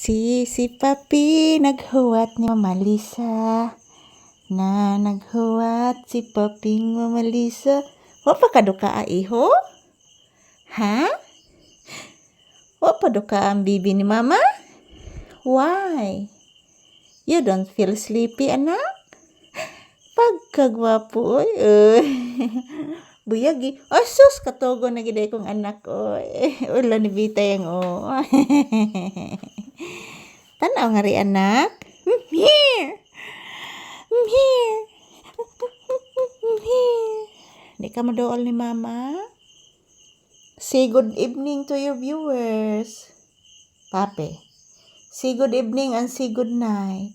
Si Papi naghuwat ni Mama Lisa. Na naghuwat si Paping Mama Lisa. Wa pa kaduka iho? Ha? Wa pa duka ang bibi ni Mama? Why? You don't feel sleepy, anak? Pagkagwapo, oy. Buyagi. Oh, sus, katogo na giday kong anak, oy. Ulo ni Bitay ang, oh. Tanaw nga ri, anak. Here. Here. Here. Di ka madool ni Mama? Say good evening to your viewers. Pape. Say good evening and say good night.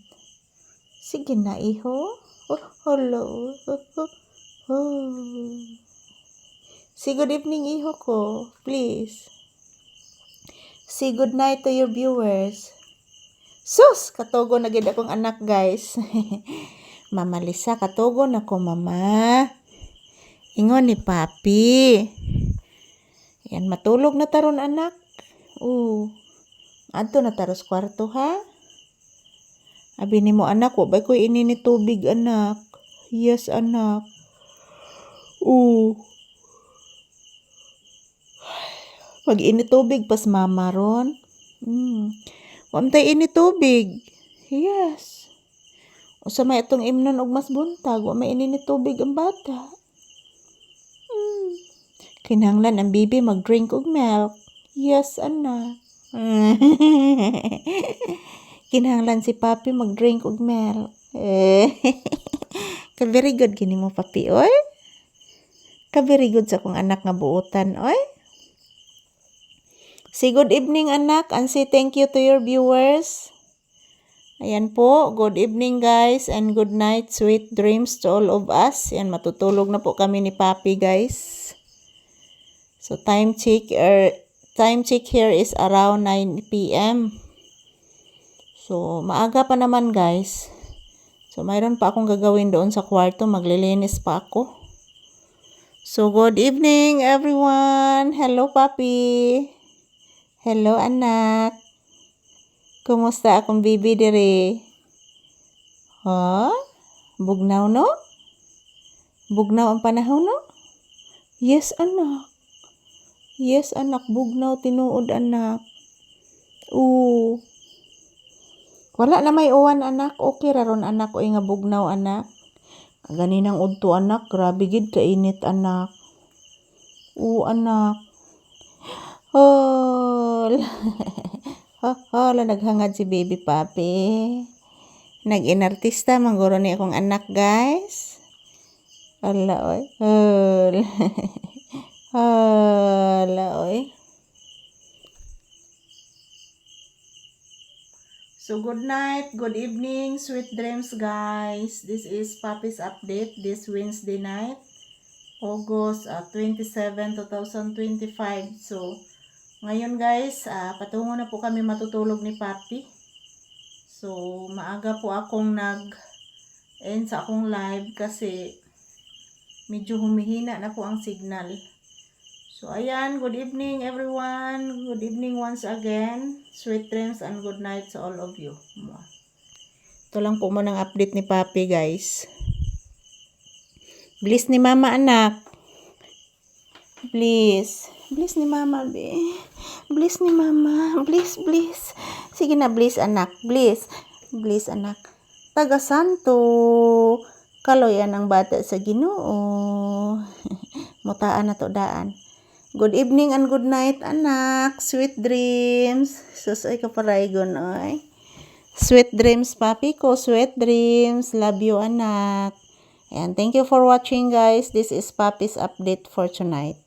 Sige na, iho. Oh, hello. Oh. Say good evening, iho ko. Please. Say good night to your viewers. Sus! Katogo na gid akong anak, guys. Mama Lisa, katogo na ko, Mama. Ingon ni Papi. Yan, matulog na taron, anak. Adto na taros kwarto, ha? Abi ni mo, anak, wabay ko inini tubig, anak. Yes, anak. Mag-init tubig pas Mama ron. Wamtay init tubig. Yes. O sa may itong imnon og mas buntag, wa may ininit tubig ang bata. Kinahanglan ang bibi mag-drink og milk. Yes, anak. Kinahanglan si Papi mag-drink og milk. Ka very good gini mo, Papi, oy. Ka very good sa akong anak nga buotan, oy. Say good evening, anak, and say thank you to your viewers. Ayan po, good evening, guys, and good night, sweet dreams to all of us. Ayan, matutulog na po kami ni Papi, guys. So, time check here is around 9 p.m. So, maaga pa naman, guys. So, mayroon pa akong gagawin doon sa kwarto. Maglilinis pa ako. So, good evening, everyone. Hello, Papi. Hello, anak. Kumusta akong bibi diri? Ha? Bugnaw, no? Bugnaw ang panahon, no? Yes, anak. Yes, anak. Bugnaw, tinuod, anak. Wala na may uwan, anak. Okay raron, anak. O nga bugnaw, anak. Ganinang udto, anak. Grabe gid kainit, anak. Anak. Naghangad si baby Papi. Nag-inartista mangguro ni akong anak, guys. Ala, oy. Ala, oy. So, good night, good evening, sweet dreams, guys. This is Papi's update this Wednesday night, August 27, 2025. So, ngayon, guys, patungo na po kami matutulog ni Papi. So, maaga po akong nag-end sa akong live kasi medyo humihina na po ang signal. So, ayan, good evening everyone. Good evening once again. Sweet dreams and good night to all of you. Ito lang po muna ang update ni Papi, guys. Bliss ni Mama, anak. Bliss. Bliss ni Mama, be. Bliss ni Mama. Bliss, bliss. Sige na, bliss, anak. Bliss. Bliss, anak. Taga Santo. Kaloyan ang bata sa Ginoo. Mutaan na to daan. Good evening and good night, anak. Sweet dreams. Susoy ka paraygon, oy. Sweet dreams, Papi ko. Sweet dreams. Love you, anak. And thank you for watching, guys. This is Papi's update for tonight.